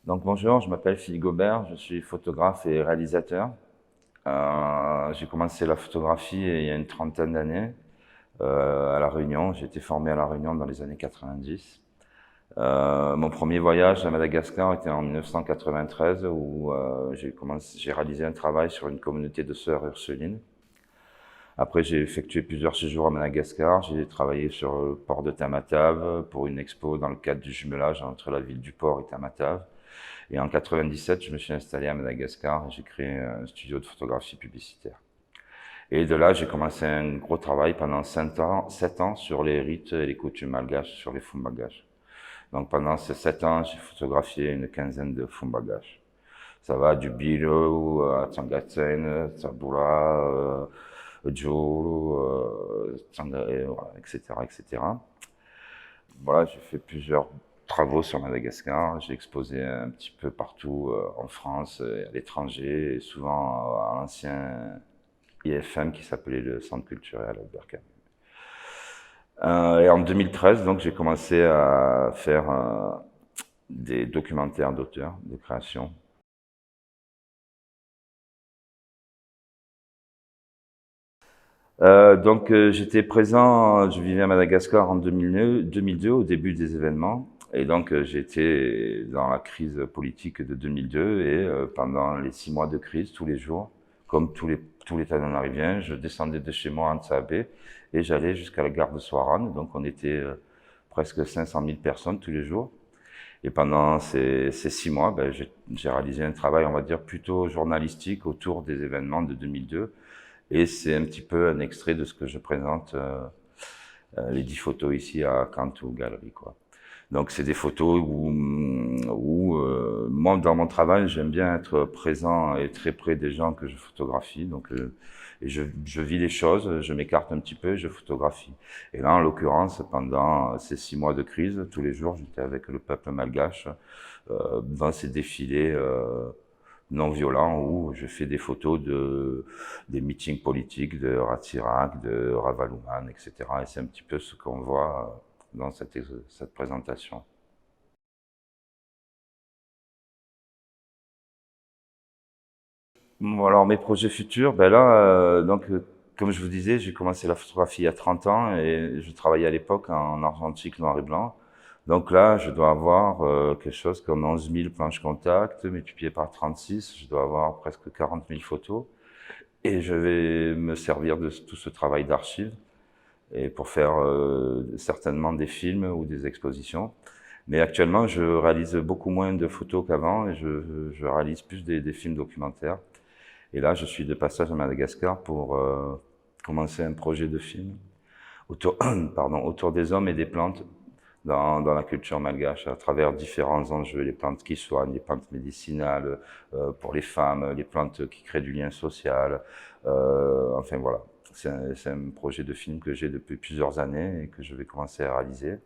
Donc bonjour, je m'appelle Philippe Gobert, je suis photographe et réalisateur. J'ai commencé la photographie il y a une trentaine d'années à La Réunion. J'ai été formé à La Réunion dans les années 90. Mon premier voyage à Madagascar était en 1993 où j'ai réalisé un travail sur une communauté de sœurs ursulines. Après, j'ai effectué plusieurs séjours à Madagascar. J'ai travaillé sur le port de Tamatave pour une expo dans le cadre du jumelage entre la ville du port et Tamatave. Et en 97, je me suis installé à Madagascar et j'ai créé un studio de photographie publicitaire. Et de là, j'ai commencé un gros travail pendant 7 ans sur les rites et les coutumes malgaches, sur les Fumbagash. Donc pendant ces 7 ans, j'ai photographié une quinzaine de Fumbagash. Ça va du Bilo à Tsangatsen, Tsabula, Joe, etc., etc. Voilà, j'ai fait plusieurs travaux sur Madagascar. J'ai exposé un petit peu partout en France et à l'étranger, et souvent à l'ancien IFM qui s'appelait le Centre culturel Alberca. Et en 2013, donc, j'ai commencé à faire des documentaires d'auteur, de création. J'étais présent, je vivais à Madagascar en 2002, au début des événements. Et donc j'étais dans la crise politique de 2002 et pendant les 6 mois de crise, tous les jours, comme tous les Tananariviens, je descendais de chez moi à Ntsabe et j'allais jusqu'à la gare de Soaran. Donc on était presque 500 000 personnes tous les jours. Et pendant ces 6 mois, j'ai réalisé un travail, on va dire, plutôt journalistique autour des événements de 2002. Et c'est un petit peu un extrait de ce que je présente, les 10 photos ici à Cantu Galerie, quoi. Donc c'est des photos où moi, dans mon travail, j'aime bien être présent et très près des gens que je photographie. Donc et je vis les choses, je m'écarte un petit peu et je photographie. Et là, en l'occurrence, pendant ces 6 mois de crise, tous les jours, j'étais avec le peuple malgache dans ces défilés non violents où je fais des photos des meetings politiques de Ratsirak, de Ravaloman, etc. Et c'est un petit peu ce qu'on voit dans cette présentation. Bon, alors mes projets futurs, ben là, comme je vous disais, j'ai commencé la photographie il y a 30 ans et je travaillais à l'époque en argentique noir et blanc. Donc là, je dois avoir quelque chose comme 11 000 planches contact multiplié par 36. Je dois avoir presque 40 000 photos et je vais me servir de tout ce travail d'archives et pour faire certainement des films ou des expositions. Mais actuellement, je réalise beaucoup moins de photos qu'avant et je réalise plus des films documentaires. Et là, je suis de passage à Madagascar pour commencer un projet de film autour des hommes et des plantes dans la culture malgache, à travers différents enjeux, les plantes qui soignent, les plantes médicinales pour les femmes, les plantes qui créent du lien social. Enfin voilà, c'est un projet de film que j'ai depuis plusieurs années et que je vais commencer à réaliser.